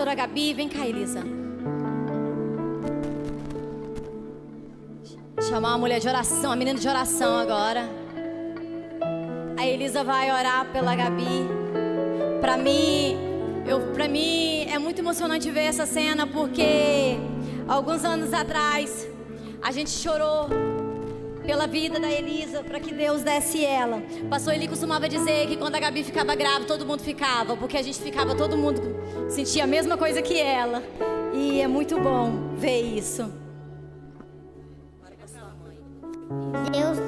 Pastora Gabi, vem cá, Elisa. Chamar uma mulher de oração, uma menina de oração agora. A Elisa vai orar pela Gabi. Pra mim é muito emocionante ver essa cena, porque alguns anos atrás a gente chorou pela vida da Elisa, para que Deus desse ela. O pastor Eli costumava dizer que quando a Gabi ficava grávida, todo mundo ficava, porque a gente ficava, todo mundo sentia a mesma coisa que ela. E é muito bom ver isso. Deus,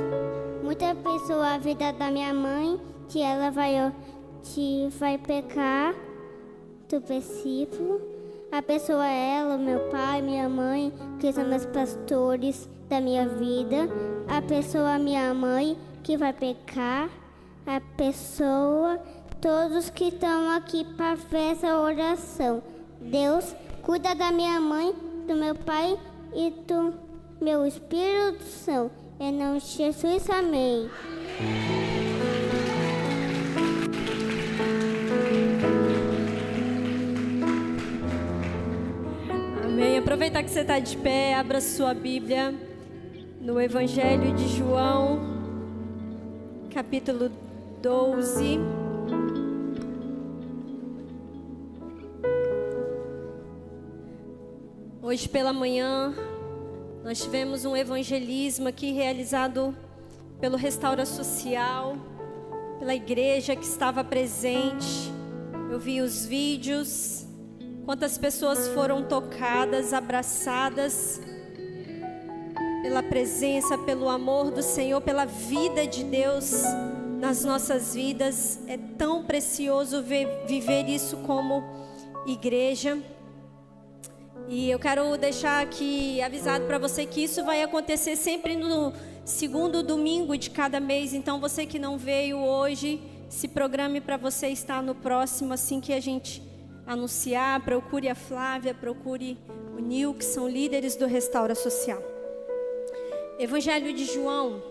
muita pessoa a vida da minha mãe, que ela vai pecar do princípio. A pessoa é ela, meu pai, minha mãe, que são meus pastores da minha vida. A pessoa, minha mãe, que vai pecar. A pessoa, todos que estão aqui para ver essa oração. Deus, cuida da minha mãe, do meu pai e do meu Espírito Santo. Em nome de Jesus, amém. Amém. Aproveitar que você está de pé, abra sua Bíblia no Evangelho de João, capítulo 12. Hoje pela manhã nós tivemos um evangelismo aqui realizado pelo Restaura Social, pela igreja que estava presente. Eu vi os vídeos, quantas pessoas foram tocadas, abraçadas pela presença, pelo amor do Senhor, pela vida de Deus nas nossas vidas. É tão precioso viver isso como igreja. E eu quero deixar aqui avisado para você que isso vai acontecer sempre no segundo domingo de cada mês. Então você que não veio hoje, se programe para você estar no próximo, assim que a gente anunciar. Procure a Flávia, procure o Nil, que são líderes do Restaura Social. Evangelho de João,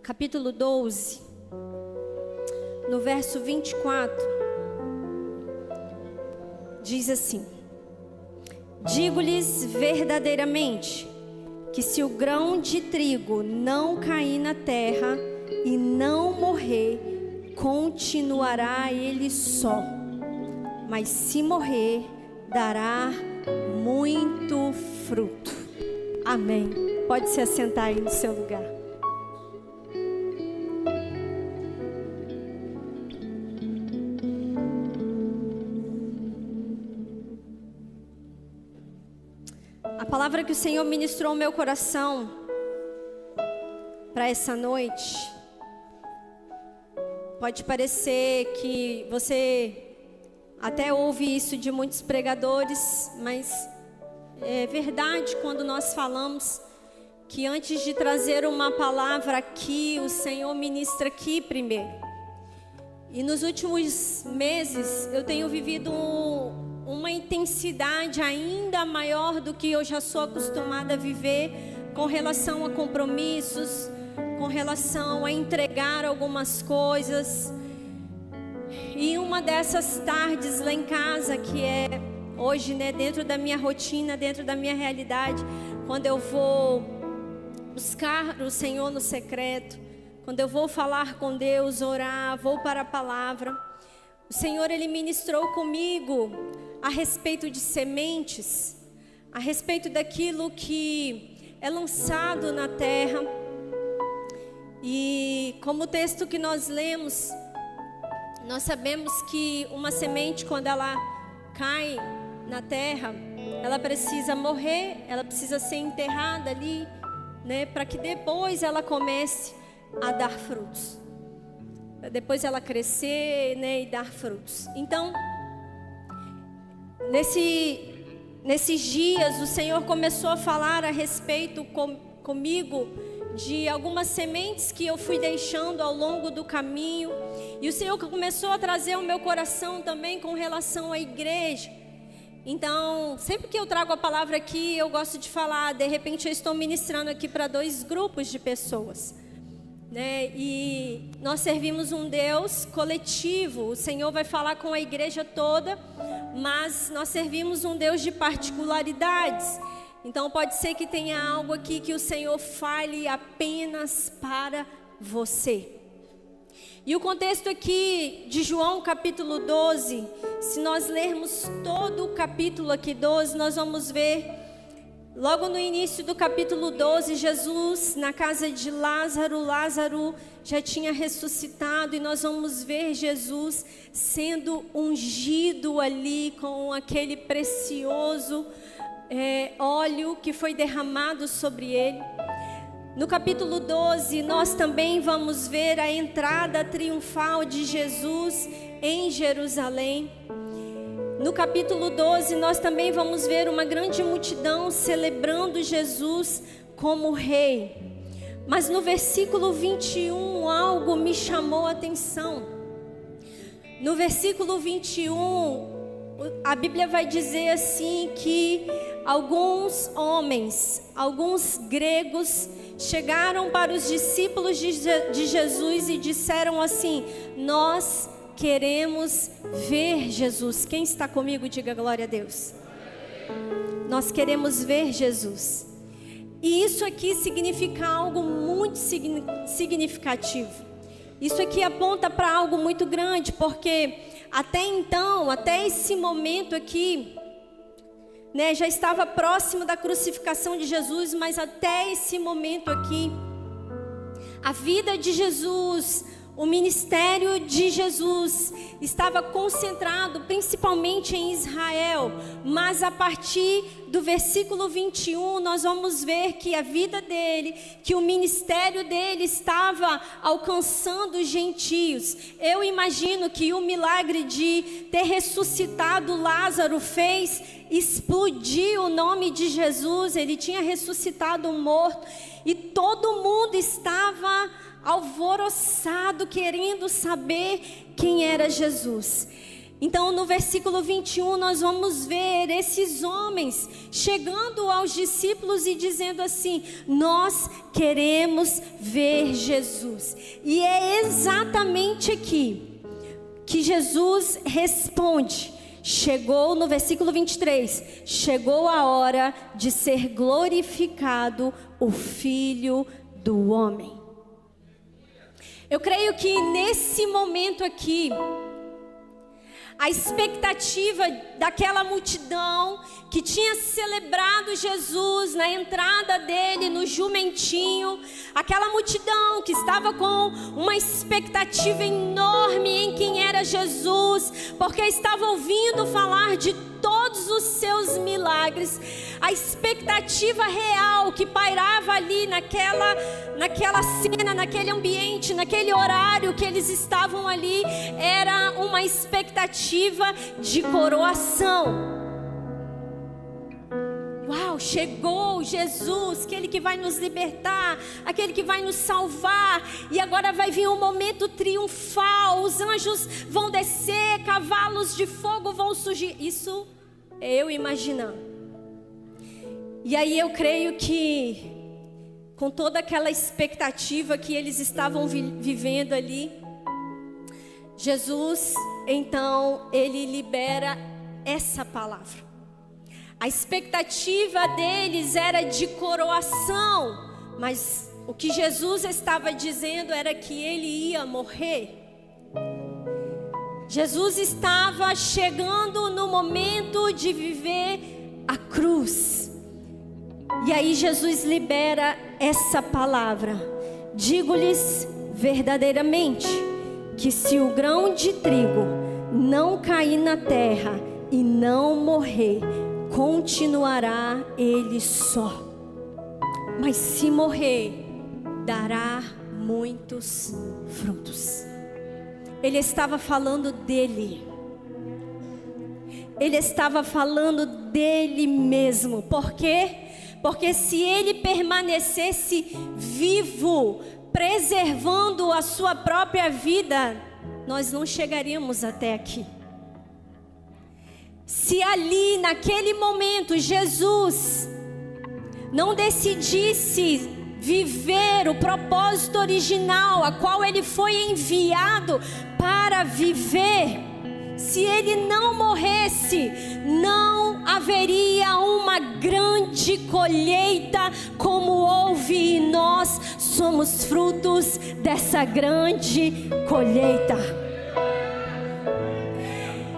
capítulo 12, no verso 24, diz assim: digo-lhes verdadeiramente que se o grão de trigo não cair na terra e não morrer, continuará ele só, mas se morrer, dará muito fruto. Amém. Pode se assentar aí no seu lugar. A palavra que o Senhor ministrou ao meu coração para essa noite, pode parecer que você até ouve isso de muitos pregadores, mas é verdade quando nós falamos que antes de trazer uma palavra aqui, o Senhor ministra aqui primeiro. E nos últimos meses eu tenho vivido uma intensidade ainda maior do que eu já sou acostumada a viver com relação a compromissos, com relação a entregar algumas coisas. E uma dessas tardes lá em casa, que é hoje, né, dentro da minha rotina, dentro da minha realidade, quando eu vou buscar o Senhor no secreto, quando eu vou falar com Deus, orar, vou para a palavra, o Senhor, Ele ministrou comigo a respeito de sementes, a respeito daquilo que é lançado na terra. E como o texto que nós lemos, nós sabemos que uma semente, quando ela cai na terra, ela precisa morrer, ela precisa ser enterrada ali, né, para que depois ela comece a dar frutos, para depois ela crescer, né, e dar frutos. Então, nesses dias, o Senhor começou a falar a respeito comigo de algumas sementes que eu fui deixando ao longo do caminho. E o Senhor começou a trazer ao meu coração também com relação à igreja. Então, sempre que eu trago a palavra aqui, eu gosto de falar, de repente eu estou ministrando aqui para 2 grupos de pessoas. né? E nós servimos um Deus coletivo. O Senhor vai falar com a igreja toda, mas nós servimos um Deus de particularidades. Então pode ser que tenha algo aqui que o Senhor fale apenas para você. E o contexto aqui de João capítulo 12, se nós lermos todo o capítulo aqui 12, nós vamos ver, logo no início do capítulo 12, Jesus na casa de Lázaro, Lázaro já tinha ressuscitado, e nós vamos ver Jesus sendo ungido ali com aquele precioso óleo que foi derramado sobre ele. No capítulo 12, nós também vamos ver a entrada triunfal de Jesus em Jerusalém. No capítulo 12, nós também vamos ver uma grande multidão celebrando Jesus como rei. Mas no versículo 21, algo me chamou a atenção. No versículo 21, a Bíblia vai dizer assim que alguns homens, alguns gregos, chegaram para os discípulos de Jesus e disseram assim: nós queremos ver Jesus. Quem está comigo, diga glória a Deus. Nós queremos ver Jesus. E isso aqui significa algo muito significativo. Isso aqui aponta para algo muito grande, porque até então, até esse momento aqui, né, já estava próximo da crucificação de Jesus, mas até esse momento aqui, a vida de Jesus, o ministério de Jesus estava concentrado principalmente em Israel. Mas a partir do versículo 21, nós vamos ver que a vida dele, que o ministério dele estava alcançando os gentios. Eu imagino que o milagre de ter ressuscitado Lázaro fez explodir o nome de Jesus. Ele tinha ressuscitado um morto e todo mundo estava alvoroçado, querendo saber quem era Jesus. Então no versículo 21 nós vamos ver esses homens chegando aos discípulos e dizendo assim: nós queremos ver Jesus. E é exatamente aqui que Jesus responde. Chegou, no versículo 23, chegou a hora de ser glorificado o Filho do Homem. Eu creio que nesse momento aqui, a expectativa daquela multidão que tinha celebrado Jesus na entrada dele no jumentinho, aquela multidão que estava com uma expectativa enorme em quem era Jesus, porque estava ouvindo falar de todos os seus milagres. A expectativa real que pairava ali naquela cena, naquele ambiente, naquele horário que eles estavam ali, era uma expectativa de coroação. Uau, chegou Jesus, aquele que vai nos libertar, aquele que vai nos salvar, e agora vai vir um momento triunfal, os anjos vão descer, cavalos de fogo vão surgir. Isso é eu imaginando. E aí eu creio que, com toda aquela expectativa que eles estavam vivendo ali, Jesus, então, ele libera essa palavra. A expectativa deles era de coroação, mas o que Jesus estava dizendo era que ele ia morrer. Jesus estava chegando no momento de viver a cruz. E aí Jesus libera essa palavra: digo-lhes verdadeiramente que se o grão de trigo não cair na terra e não morrer, continuará ele só. Mas se morrer, dará muitos frutos. Ele estava falando dele. Ele estava falando dele mesmo. Por quê? Porque se ele permanecesse vivo, preservando a sua própria vida, nós não chegaríamos até aqui. Se ali, naquele momento, Jesus não decidisse viver o propósito original, a qual ele foi enviado para viver, se ele não morresse, não haveria uma grande colheita como houve, e nós somos frutos dessa grande colheita.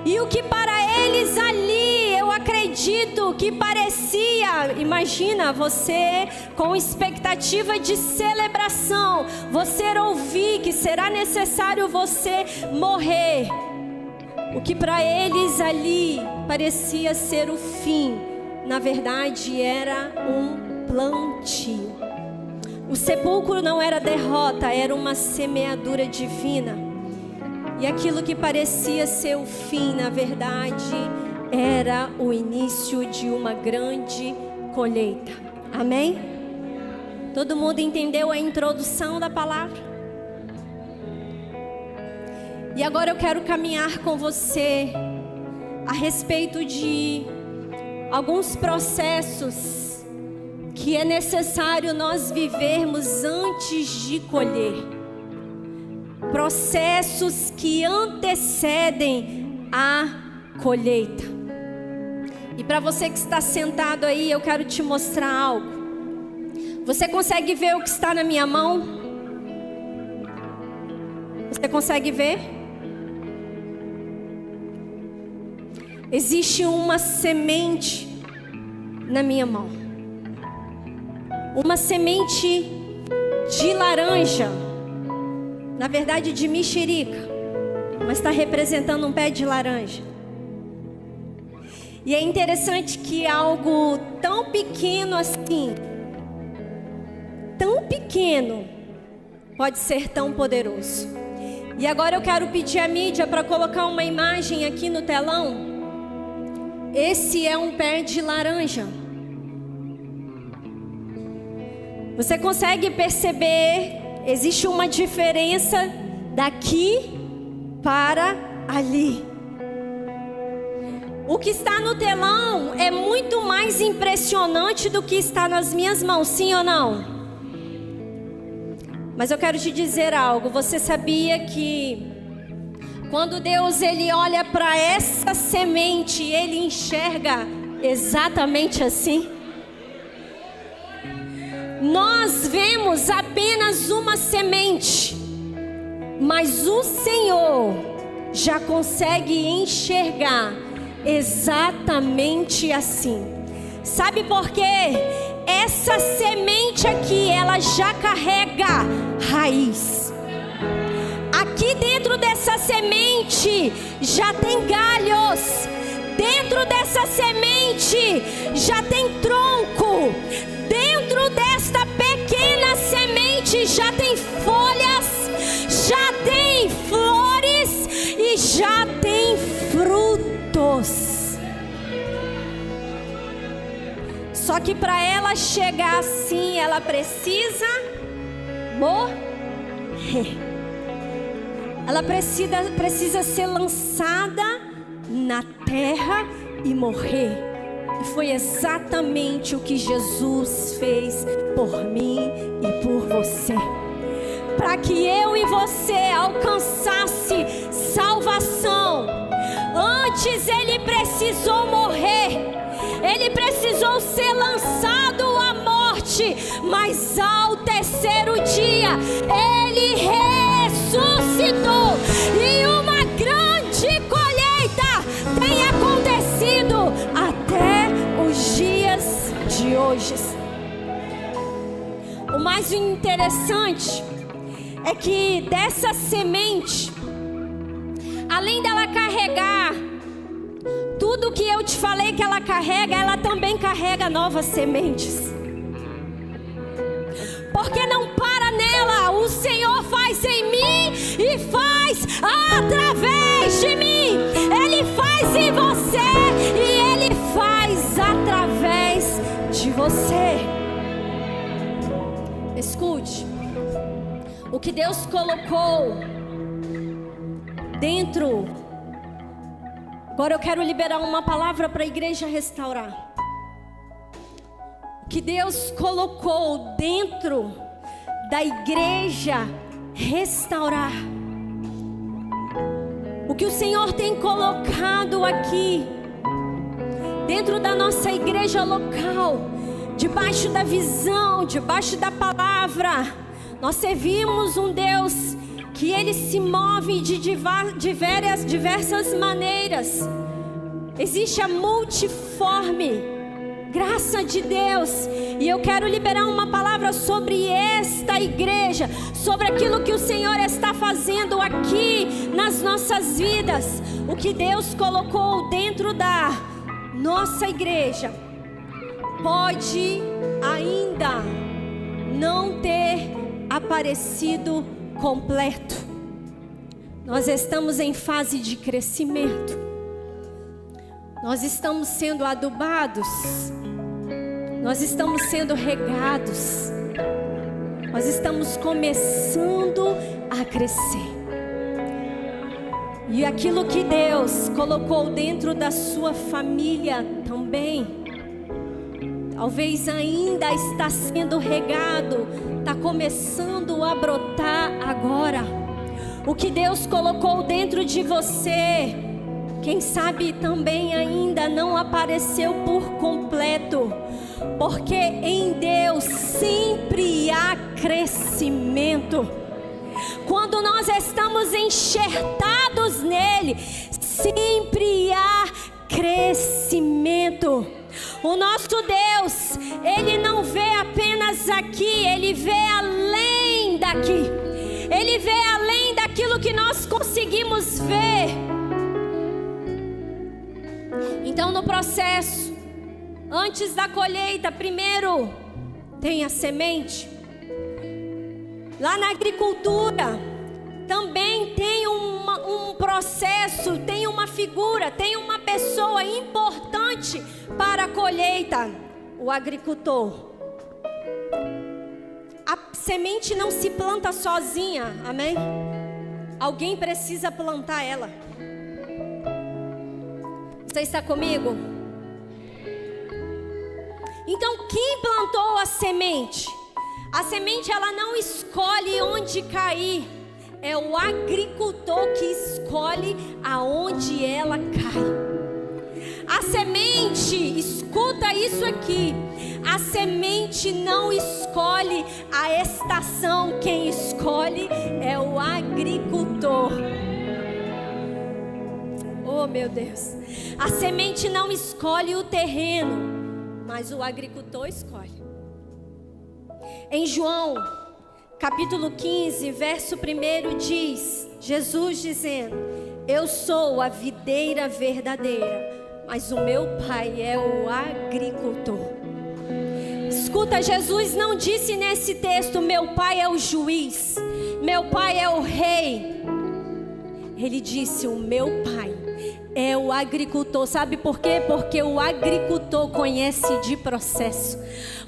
E o que para eles ali, eu acredito que parecia, imagina você com expectativa de celebração, você ouvir que será necessário você morrer. O que para eles ali parecia ser o fim, na verdade era um plantio. O sepulcro não era derrota, era uma semeadura divina. E aquilo que parecia ser o fim, na verdade, era o início de uma grande colheita. Amém? Todo mundo entendeu a introdução da palavra? E agora eu quero caminhar com você a respeito de alguns processos que é necessário nós vivermos antes de colher. Processos que antecedem a colheita. E para você que está sentado aí, eu quero te mostrar algo. Você consegue ver o que está na minha mão? Você consegue ver? Existe uma semente na minha mão. Uma semente de laranja. Na verdade de mexerica. Mas está representando um pé de laranja. E é interessante que algo tão pequeno assim, tão pequeno, pode ser tão poderoso. E agora eu quero pedir à mídia para colocar uma imagem aqui no telão. Esse é um pé de laranja. Você consegue perceber? Existe uma diferença daqui para ali. O que está no telão é muito mais impressionante do que está nas minhas mãos, sim ou não? Mas eu quero te dizer algo. Você sabia que quando Deus ele olha para essa semente, ele enxerga exatamente assim? Nós vemos apenas uma semente, mas o Senhor já consegue enxergar exatamente assim. Sabe por quê? Essa semente aqui, ela já carrega raiz. Aqui dentro dessa semente já tem galhos. Dentro dessa semente já tem tronco. Dentro desta pequena semente já tem folhas, já tem flores e já tem frutos. Só que para ela chegar assim, ela precisa morrer. Ela precisa ser lançada na terra e morrer. E foi exatamente o que Jesus fez por mim e por você. Para que eu e você alcançasse salvação, antes ele precisou morrer. Ele precisou ser lançado à morte, mas ao terceiro dia ele ressuscitou. E uma grande colheita tem acontecido até os dias de hoje. O mais interessante é que dessa semente, além dela carregar tudo que eu te falei que ela carrega, ela também carrega novas sementes. Porque não para nela, o Senhor faz em mim e faz através de mim. Ele faz em você e Ele faz através de você. Escute, o que Deus colocou dentro. Agora eu quero liberar uma palavra para a igreja restaurar. que Deus colocou dentro da igreja restaurar. O que o Senhor tem colocado aqui dentro da nossa igreja local, debaixo da visão, debaixo da palavra. Nós servimos um Deus que Ele se move de diversas maneiras. Existe a multiforme graça de Deus, e eu quero liberar uma palavra sobre esta igreja, sobre aquilo que o Senhor está fazendo aqui nas nossas vidas. O que Deus colocou dentro da nossa igreja pode ainda não ter aparecido completo. Nós estamos em fase de crescimento. Nós estamos sendo adubados. Nós estamos sendo regados. Nós estamos começando a crescer. E aquilo que Deus colocou dentro da sua família também, talvez ainda está sendo regado, está começando a brotar agora. O que Deus colocou dentro de você, quem sabe também ainda não apareceu por completo, porque em Deus sempre há crescimento. Quando nós estamos enxertados nele, sempre há crescimento. O nosso Deus, Ele não vê apenas aqui, Ele vê além daqui. Ele vê além daquilo que nós conseguimos ver. Então, no processo, antes da colheita, primeiro tem a semente. Lá na agricultura também tem um processo, tem uma figura, tem uma pessoa importante para a colheita: o agricultor. A semente não se planta sozinha, amém? Alguém precisa plantar ela. Você está comigo? Então, quem plantou a semente? A semente, ela não escolhe onde cair. É o agricultor que escolhe aonde ela cai. A semente, escuta isso aqui. A semente não escolhe a estação. Quem escolhe é o agricultor. Oh, meu Deus. A semente não escolhe o terreno, mas o agricultor escolhe. Em João, capítulo 15, verso 1 diz, Jesus dizendo: eu sou a videira verdadeira, mas o meu pai é o agricultor. Escuta, Jesus não disse nesse texto: meu pai é o juiz, meu pai é o rei. Ele disse: o meu pai é o agricultor. Sabe por quê? Porque o agricultor conhece de processo.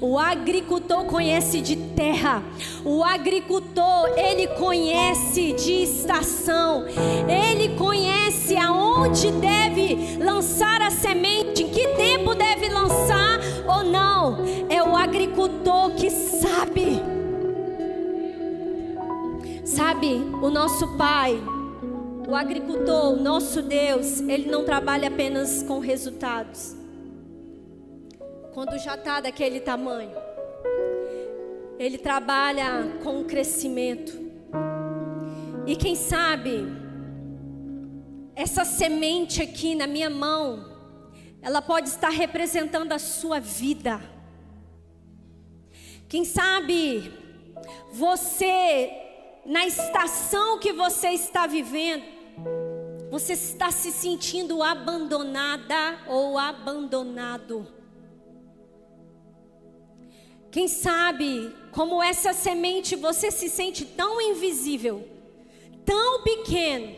O agricultor conhece de terra. O agricultor, ele conhece de estação. Ele conhece aonde deve lançar a semente, em que tempo deve lançar ou não. É o agricultor que sabe. Sabe, o nosso pai, o agricultor, o nosso Deus, ele não trabalha apenas com resultados. Quando já está daquele tamanho, ele trabalha com crescimento. E quem sabe, essa semente aqui na minha mão, ela pode estar representando a sua vida. Quem sabe, você, na estação que você está vivendo, você está se sentindo abandonada ou abandonado. Quem sabe, como essa semente, você se sente tão invisível, tão pequeno,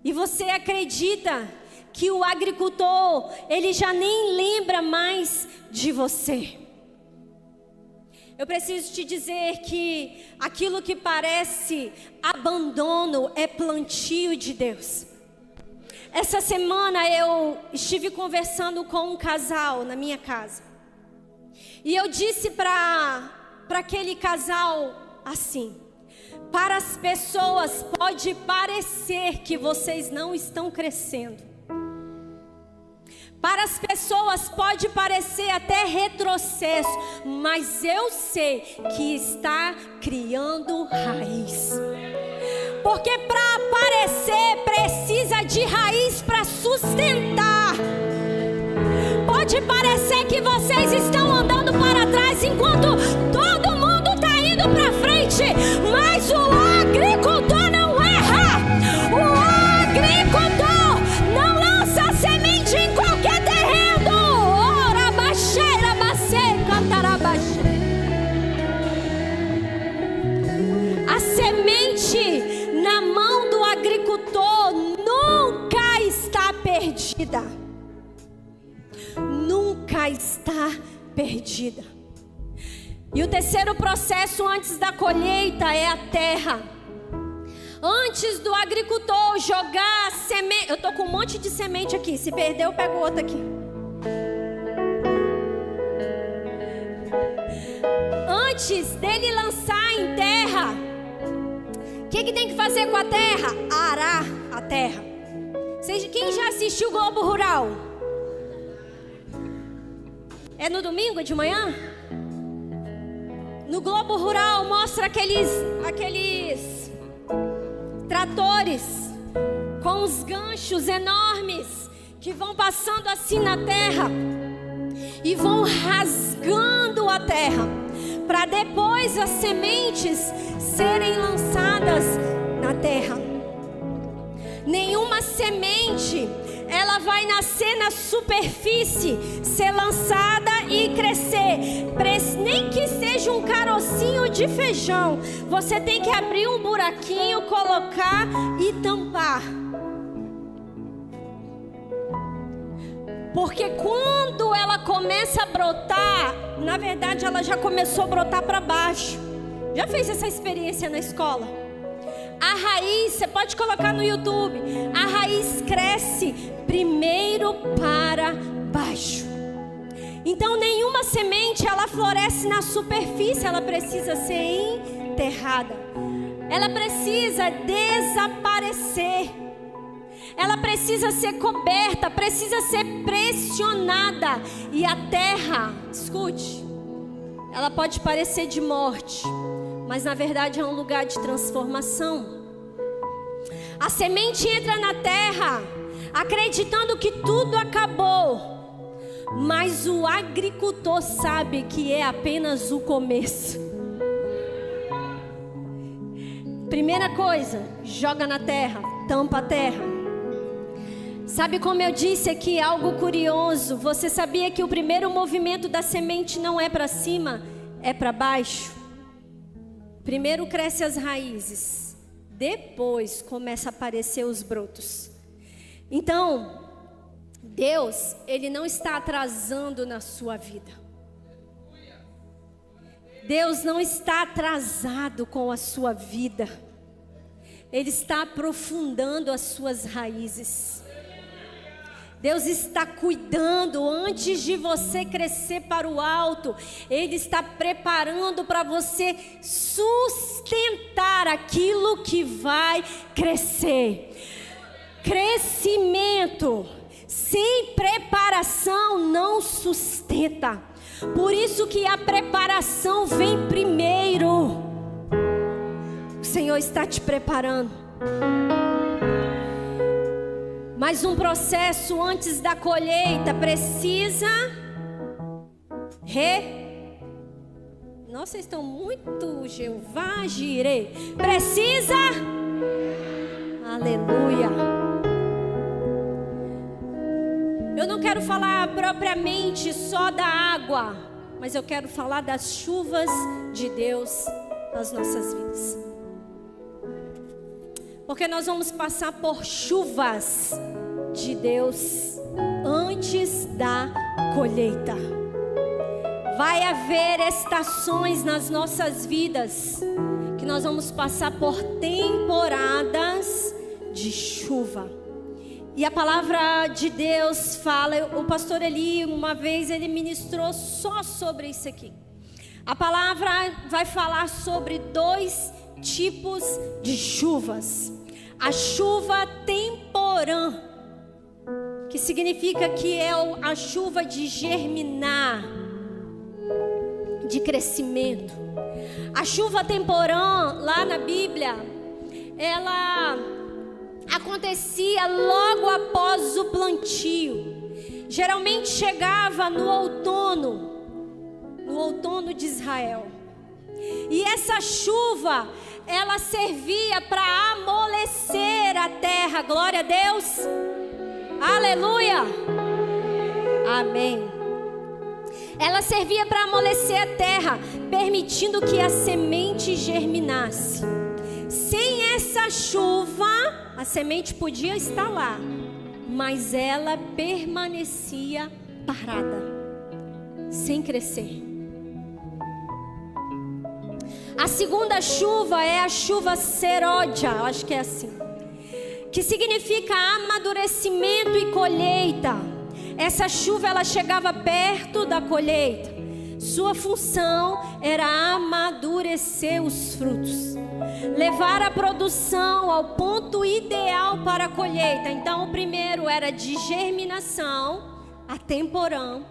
e você acredita que o agricultor, ele já nem lembra mais de você. Eu preciso te dizer que aquilo que parece abandono é plantio de Deus. Essa semana eu estive conversando com um casal na minha casa. E eu disse para aquele casal assim: para as pessoas pode parecer que vocês não estão crescendo. Para as pessoas pode parecer até retrocesso, mas eu sei que está criando raiz. Porque para aparecer precisa de raiz para sustentar. Pode parecer que vocês estão andando para trás enquanto todo mundo está indo para frente, mas o agricultor não erra. O agricultor não lança semente em qualquer terreno. Ora, baixeira, bacê, cantarabaxê. A semente na mão do agricultor nunca está perdida. Nunca está perdida. E o terceiro processo antes da colheita é a terra. Antes do agricultor jogar semente, eu estou com um monte de semente aqui, se perder eu pego outra aqui. Antes dele lançar em terra, o que tem que fazer com a terra? Arar a terra. Quem já assistiu o Globo Rural? É no domingo de manhã? No Globo Rural mostra aqueles tratores com os ganchos enormes que vão passando assim na terra e vão rasgando a terra para depois as sementes serem lançadas na terra. Nenhuma semente ela vai nascer na superfície, ser lançada e crescer. Nem que seja um carocinho de feijão, você tem que abrir um buraquinho, colocar e tampar. Porque quando ela começa a brotar, na verdade ela já começou a brotar para baixo. Já fez essa experiência na escola? A raiz, você pode colocar no YouTube, a raiz cresce primeiro para baixo. Então nenhuma semente ela floresce na superfície, ela precisa ser enterrada. Ela precisa desaparecer. Ela precisa ser coberta, precisa ser pressionada. E a terra, escute, ela pode parecer de morte, mas na verdade é um lugar de transformação. A semente entra na terra acreditando que tudo acabou, mas o agricultor sabe que é apenas o começo. Primeira coisa, joga na terra, tampa a terra. Sabe como eu disse aqui, algo curioso? Você sabia que o primeiro movimento da semente não é para cima, é para baixo? Primeiro cresce as raízes, depois começa a aparecer os brotos. Então, Deus, Ele não está atrasando na sua vida. Deus não está atrasado com a sua vida. Ele está aprofundando as suas raízes. Deus está cuidando antes de você crescer para o alto. Ele está preparando para você sustentar aquilo que vai crescer. Crescimento sem preparação não sustenta. Por isso que a preparação vem primeiro. O Senhor está te preparando. Mas um processo antes da colheita precisa Nossa, vocês estão muito Jeová Jireh. Precisa aleluia. Eu não quero falar propriamente só da água, mas eu quero falar das chuvas de Deus nas nossas vidas. Porque nós vamos passar por chuvas de Deus antes da colheita. Vai haver estações nas nossas vidas que nós vamos passar por temporadas de chuva. E a palavra de Deus fala, o pastor Eli, uma vez, ele ministrou só sobre isso aqui. A palavra vai falar sobre 2 tipos de chuvas. A chuva temporã, que significa que é a chuva de germinar, de crescimento. A chuva temporã, lá na Bíblia, ela acontecia logo após o plantio. Geralmente chegava no outono de Israel. E essa chuva, ela servia para amolecer a terra. Glória a Deus. Aleluia. Amém. Ela servia para amolecer a terra, permitindo que a semente germinasse. Sem essa chuva, a semente podia estar lá, mas ela permanecia parada, sem crescer. A segunda chuva é a chuva seródia, acho que é assim, que significa amadurecimento e colheita. Essa chuva, ela chegava perto da colheita. Sua função era amadurecer os frutos, levar a produção ao ponto ideal para a colheita. Então, o primeiro era de germinação, a temporã.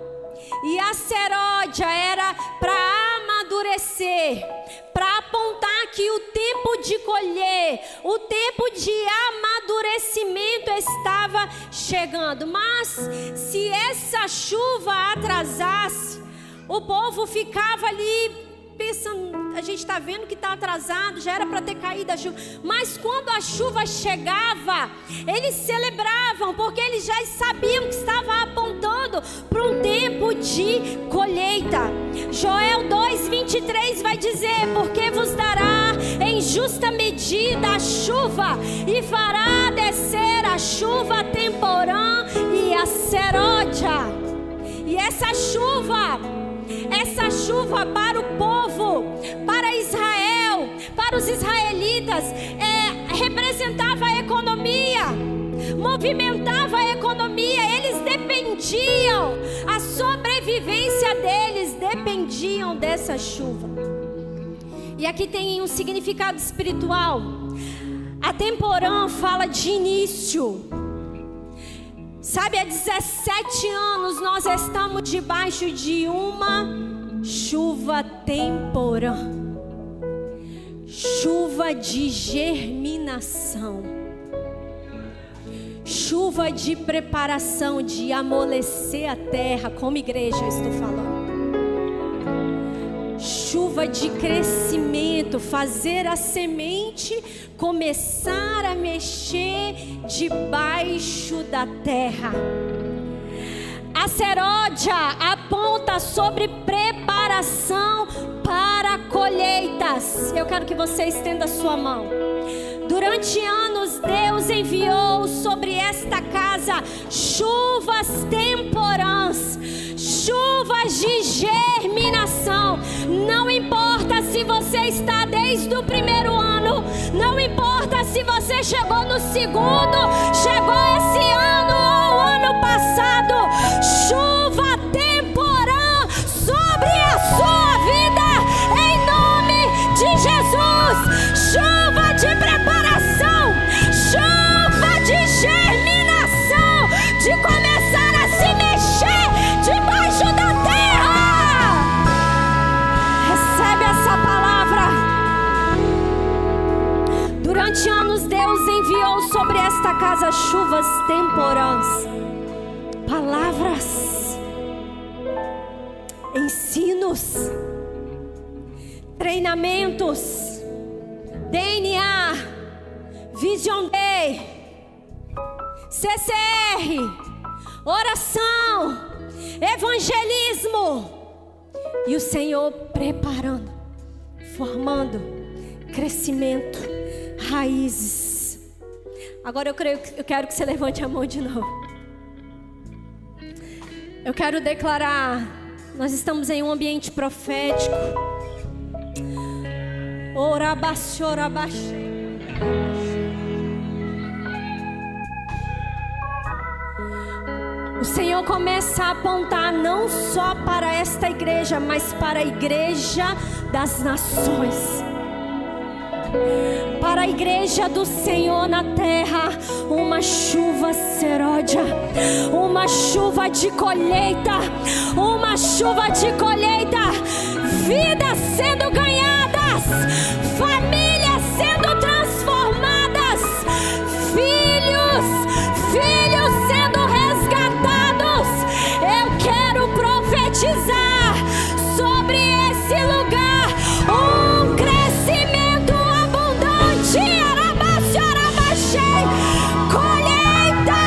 E a seródia era para amadurecer, para apontar que o tempo de colher, o tempo de amadurecimento estava chegando. Mas se essa chuva atrasasse, o povo ficava ali pensando, a gente está vendo que está atrasado, já era para ter caído a chuva. Mas quando a chuva chegava, eles celebravam, porque eles já sabiam que estava apontando para um tempo de colheita. Joel 2:23 vai dizer: porque vos dará em justa medida a chuva, e fará descer a chuva temporã e a seródia. E essa chuva para o povo, para Israel, para os israelitas, representava a economia, movimentava a economia. Eles dependiam, a sobrevivência deles dependiam dessa chuva. E aqui tem um significado espiritual. A temporã fala de início. Sabe, há 17 anos nós estamos debaixo de uma chuva temporã, chuva de germinação, chuva de preparação, de amolecer a terra, como igreja eu estou falando. Chuva de crescimento, fazer a semente começar a mexer debaixo da terra. A seródia aponta sobre preparação para colheitas. Eu quero que você estenda a sua mão. Durante anos, Deus enviou sobre esta casa chuvas temporãs, chuvas de germinação. Não importa se você está desde o primeiro ano, não importa se você chegou no segundo, chegou esse ano ou ano passado, chuva temporã sobre a sua vida, em nome de Jesus. Chuva de preparação, chuva de germinação, de começar a se mexer debaixo da terra. Recebe essa palavra. Durante anos Deus enviou sobre esta casa chuvas temporãs, palavras, ensinos, treinamentos, DNA, Vision Day, CCR, oração, evangelismo. E o Senhor preparando, formando, crescimento, raízes. Agora eu quero que você levante a mão de novo. Eu quero declarar, nós estamos em um ambiente profético. Senhor começa a apontar não só para esta igreja, mas para a igreja das nações, para a igreja do Senhor na terra. Uma chuva seródia, uma chuva de colheita, uma chuva de colheita, vidas sendo ganhadas, famílias sendo transformadas, filhos sendo resgatados. Eu quero profetizar sobre esse lugar um crescimento abundante, colheita,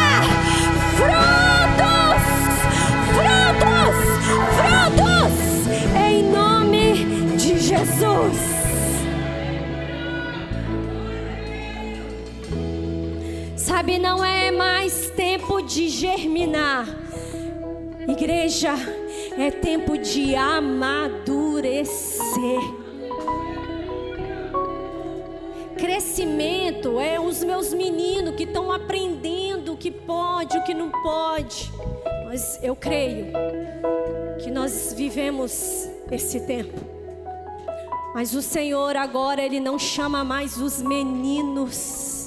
frutos, em nome de Jesus. Sabe, não é mais tempo de germinar, igreja, é tempo de amadurecer. Crescimento é os meus meninos que estão aprendendo o que pode, o que não pode. Mas eu creio que nós vivemos esse tempo. Mas o Senhor agora, Ele não chama mais os meninos.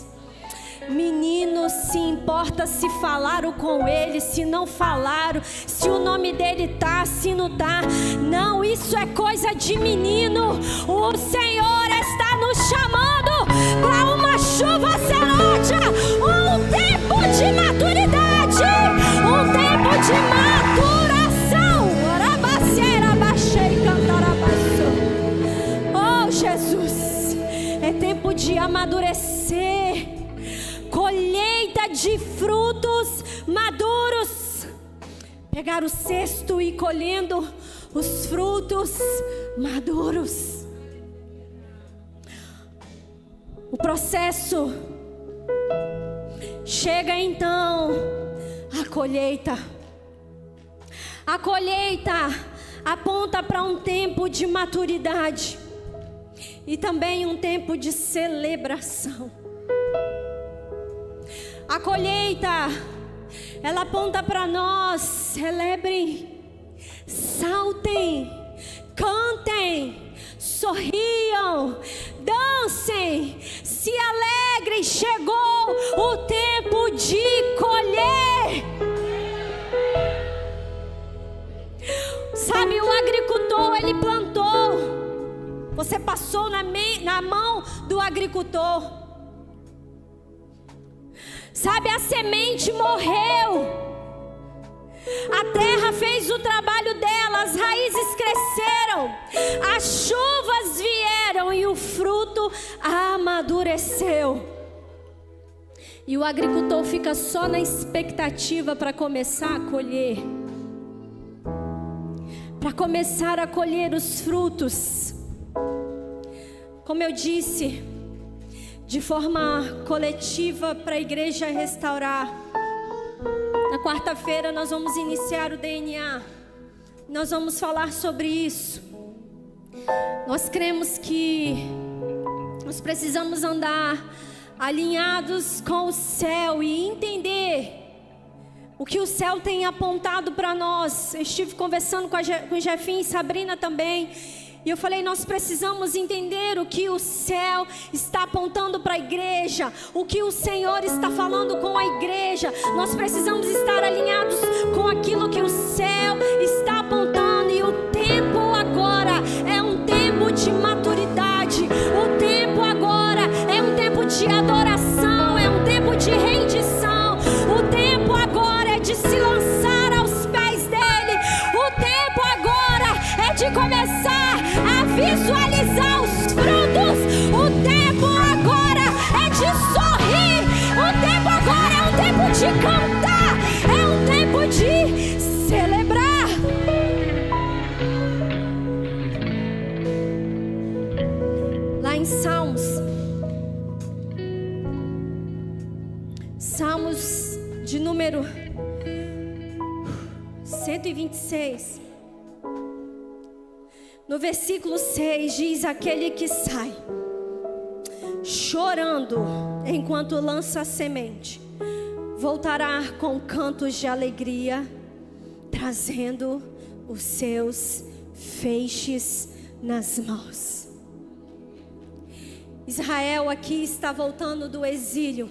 Menino, se importa se falaram com ele, se não falaram, se o nome dele tá, se não tá. Não, isso é coisa de menino. O Senhor está nos chamando para uma chuva seródia, um tempo de maturidade, um tempo de maturação. Oh Jesus, é tempo de amadurecer, colheita de frutos maduros. Pegar o cesto e colhendo os frutos maduros. O processo chega então a colheita. A colheita aponta para um tempo de maturidade e também um tempo de celebração. A colheita, ela aponta para nós: celebrem, saltem, cantem, sorriam, dancem, se alegrem. Chegou o tempo de colher. Sabe, o agricultor, ele plantou. Você passou na mão do agricultor. Sabe, a semente morreu, a terra fez o trabalho dela, as raízes cresceram, as chuvas vieram e o fruto amadureceu. E o agricultor fica só na expectativa para começar a colher, para começar a colher os frutos. Como eu disse, de forma coletiva para a igreja restaurar. Na quarta-feira nós vamos iniciar o DNA. Nós vamos falar sobre isso. Nós cremos que nós precisamos andar alinhados com o céu e entender o que o céu tem apontado para nós. Eu estive conversando com o Jefinho e Sabrina também. E eu falei, nós precisamos entender o que o céu está apontando para a igreja, o que o Senhor está falando com a igreja. Nós precisamos estar alinhados com aquilo que o céu está apontando. E o tempo agora é um tempo de maturidade. O tempo agora é um tempo de adoração, é um tempo de rendição. O tempo agora é de se lançar aos pés dele. O tempo agora é de começar a visualizar os frutos. O tempo agora é de sorrir. O tempo agora é um tempo de cantar. É um tempo de celebrar. Lá em Salmos de número 126, no versículo 6 diz: aquele que sai chorando enquanto lança a semente, voltará com cantos de alegria, trazendo os seus feixes nas mãos. Israel aqui está voltando do exílio.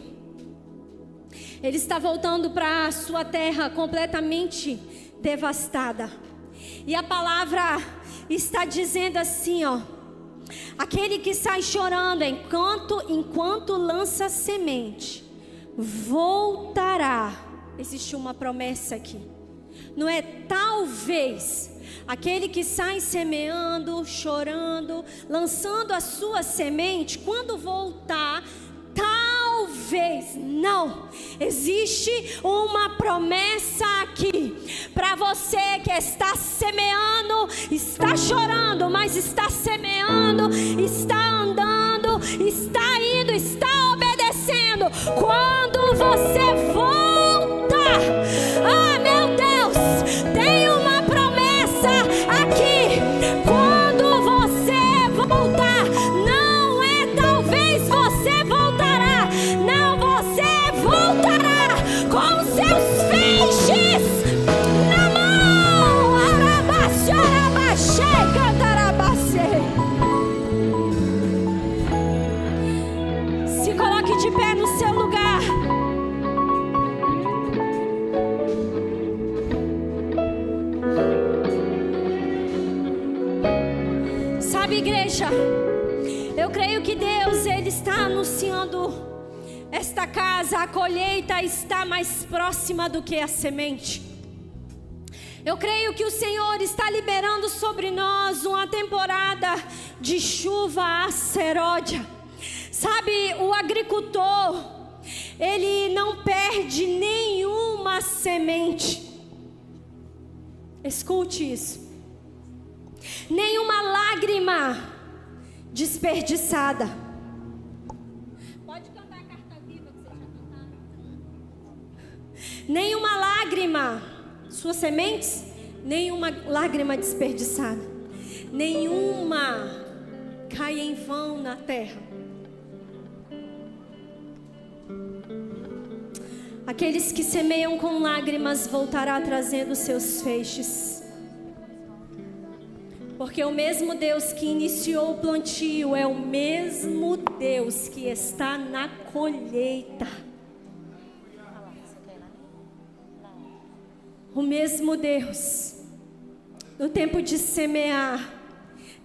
Ele está voltando para a sua terra completamente devastada. E a palavra está dizendo assim, ó: aquele que sai chorando enquanto lança semente, voltará. Existe uma promessa aqui. Não é talvez. Aquele que sai semeando, chorando, lançando a sua semente, quando voltar, talvez. Não. Existe uma promessa aqui para você que está semeando, está chorando, mas está semeando, está andando, está indo, está obedecendo. Quando você volta, ah, meu Deus, tem uma promessa aqui. Quando você voltar, não é talvez você voltará, não, você voltará com seus feixes na mão. Arabaxê, arabaxê, cantarabacê. Se coloque de pé no seu lugar. Sabe, igreja, eu creio que Deus, Ele está anunciando esta casa. A colheita está mais próxima do que a semente. Eu creio que o Senhor está liberando sobre nós uma temporada de chuva aceródia. Sabe, o agricultor, ele não perde nenhuma semente. Escute isso. Nenhuma lágrima desperdiçada. Pode cantar a carta viva que você já cantaram. Nenhuma lágrima, suas sementes, nenhuma lágrima desperdiçada. Nenhuma cai em vão na terra. Aqueles que semeiam com lágrimas voltará trazendo seus feixes. Porque o mesmo Deus que iniciou o plantio é o mesmo Deus que está na colheita. O mesmo Deus, no tempo de semear,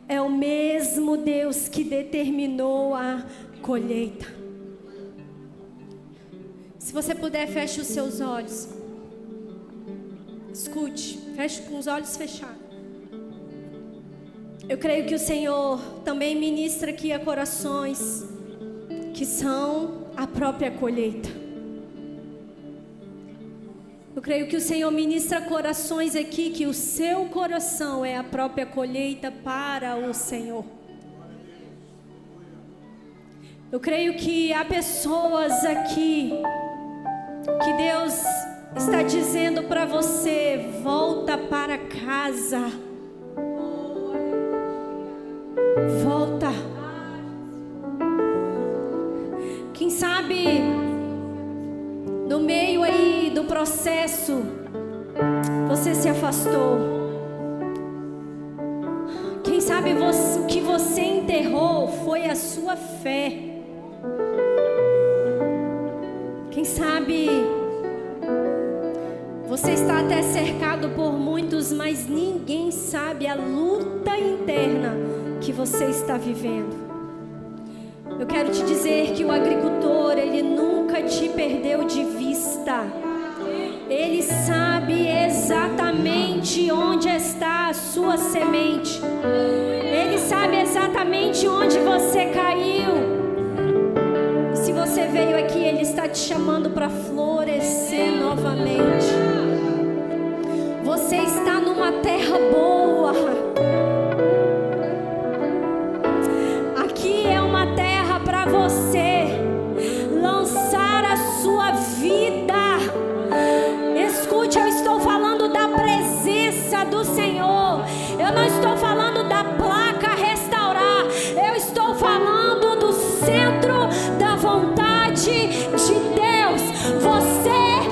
é o mesmo Deus que determinou a colheita. Se você puder, feche os seus olhos. Escute, feche com os olhos fechados. Eu creio que o Senhor também ministra aqui a corações que são a própria colheita. Eu creio que o Senhor ministra corações aqui que o seu coração é a própria colheita para o Senhor. Eu creio que há pessoas aqui que Deus está dizendo para você: volta para casa. Volta. Quem sabe no meio aí do processo você se afastou. Quem sabe o que você enterrou foi a sua fé. Quem sabe você está até cercado por muitos, mas ninguém sabe a luta interna que você está vivendo. Eu quero te dizer que o agricultor, ele nunca te perdeu de vista. Ele sabe exatamente onde está a sua semente. Ele sabe exatamente onde você caiu. Se você veio aqui, Ele está te chamando para florescer novamente. Você está numa terra boa. Aqui é uma terra para você lançar a sua vida. Escute, eu estou falando da presença do Senhor. Eu não estou falando da placa restaurar. Eu estou falando do centro da vontade de Deus. Você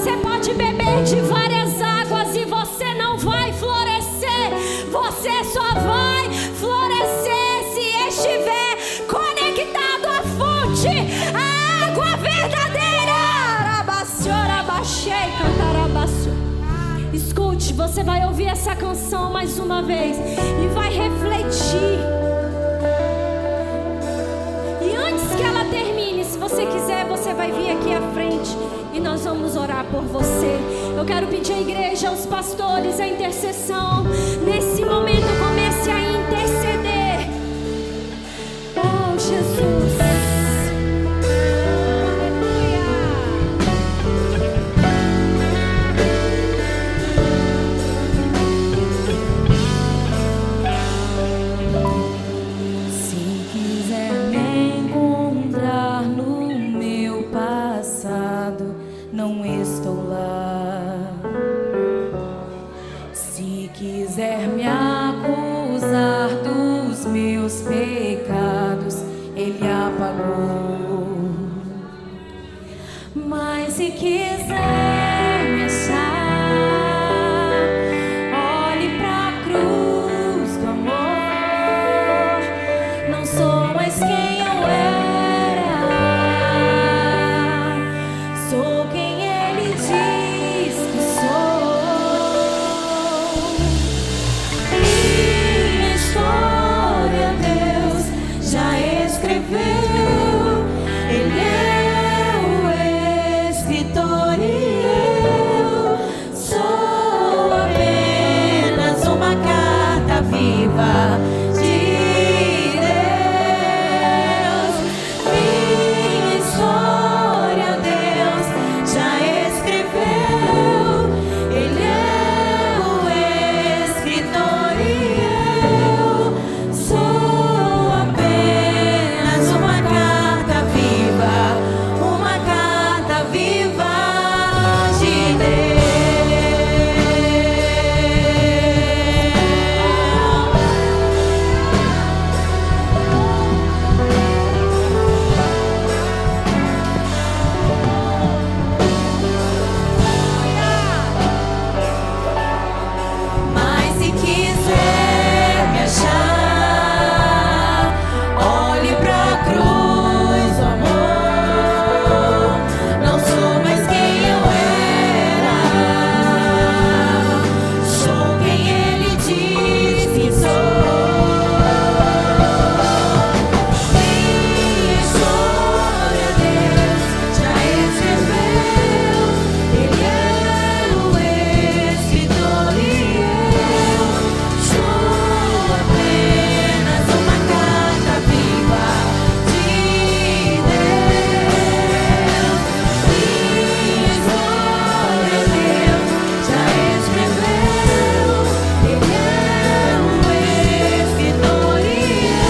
Você pode beber de várias águas e você não vai florescer. Você só vai florescer se estiver conectado à fonte, à água verdadeira. Escute, você vai ouvir essa canção mais uma vez e vai refletir. E antes que ela termine, se você quiser, você vai vir aqui à frente e nós vamos orar por você. Eu quero pedir à igreja, aos pastores, a intercessão. Nesse momento, comece a interceder. Oh, Jesus. Não estou lá. Se quiser me acusar dos meus pecados, Ele apagou. Mas se quiser me achar, olhe pra cruz do amor. Não sou mais quem eu era, sou quem Ele diz que sou. Minha história Deus já escreveu. Ele é o escritor e eu sou apenas uma carta viva de Deus. Minha história Deus já escreveu. Ele é o escritor e eu sou apenas uma carta viva de Mas se quiser me achar, olhe pra cruz do amor. Não sou mais quem eu era, sou quem Ele diz que sou. Minha história Deus já escreveu. Ele é o escritor e eu sou apenas uma carta viva de Deus. Minha história Deus já escreveu. Ele é o escritor e eu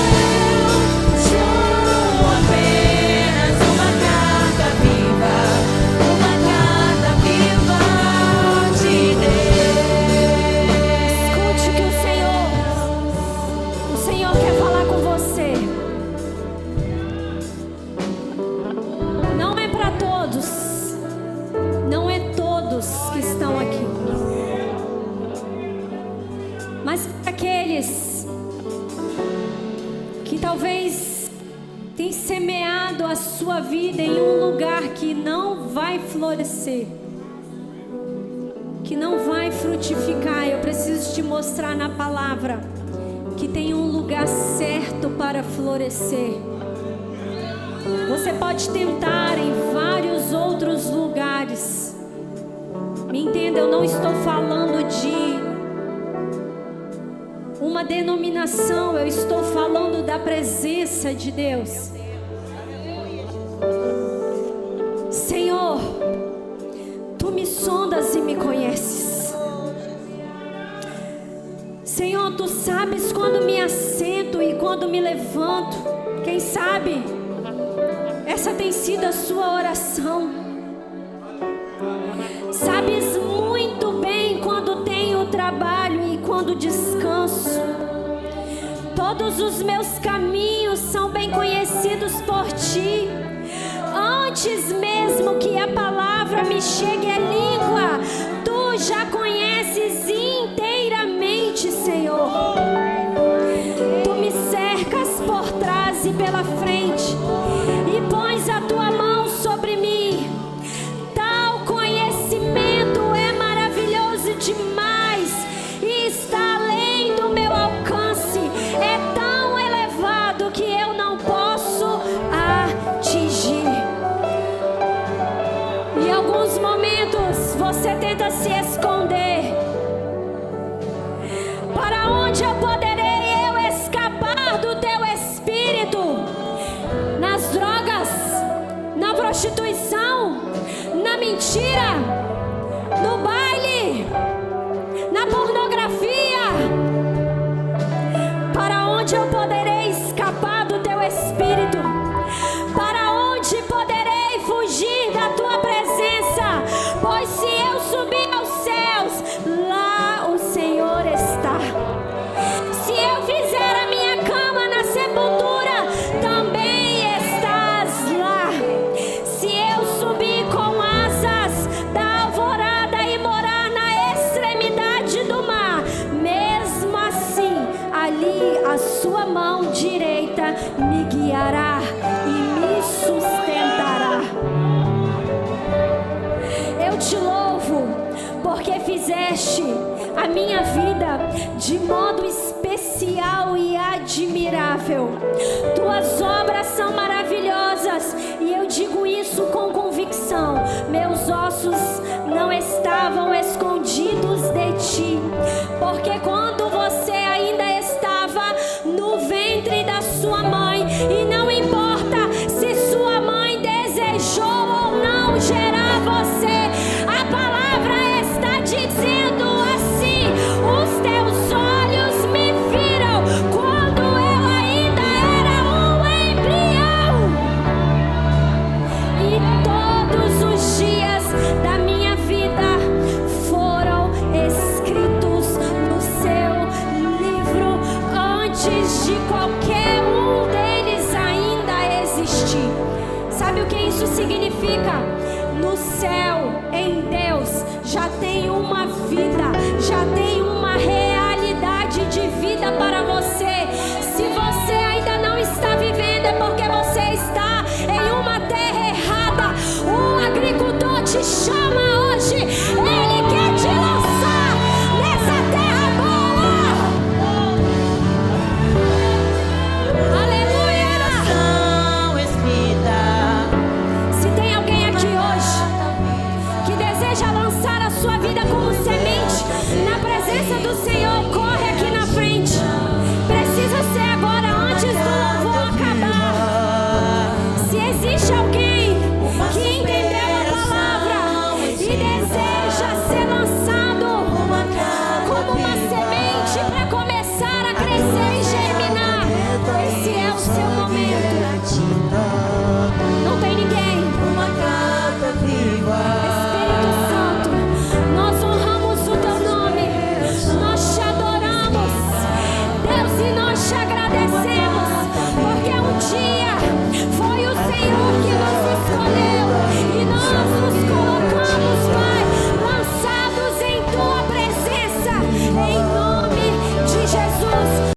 sou apenas uma carta viva de Deus. Escute o que o Senhor quer falar com você. Não é para todos, não é todos que estão aqui, mas para aqueles que talvez tenham semeado a sua vida em um lugar que não vai florescer, que não vai frutificar. Eu preciso te mostrar na palavra que tem um lugar certo para florescer. Você pode tentar em vários outros lugares. Me entenda, eu não estou falando de uma denominação, eu estou falando da presença de Deus. Senhor, Tu me sondas e me conheces. Senhor, Tu sabes quando me assento e quando me levanto. Quem sabe essa tem sido a sua oração. Sabes muito bem quando tenho trabalho e quando descanso. Todos os meus caminhos são bem conhecidos por Ti. Antes mesmo que a palavra me chegue à língua, Tu já conheces inteiramente, Senhor. Tu me cercas por trás e pela frente e pões a Tua mão sobre mim. Tal conhecimento é maravilhoso demais e está além do meu alcance. É tão elevado que eu não posso atingir. Em alguns momentos você tenta se esconder. Para onde eu poderei eu escapar do Teu Espírito? Nas drogas, na prostituição, na mentira, no baile, na pornografia. Para onde eu poderei escapar do Teu Espírito? Para onde poderei fugir da Tua presença? Pois se eu subir aos céus, lá o Senhor está. Se eu fizer a minha cama na sepultura, também estás lá. Se eu subir com asas da alvorada e morar na extremidade do mar, mesmo assim, ali a Sua mão direita me guiará e me sustentará. Eu Te louvo, porque fizeste a minha vida de modo especial e admirável. Tuas obras são maravilhosas e eu digo isso com convicção. Meus ossos não estavam escondidos de Ti, porque quando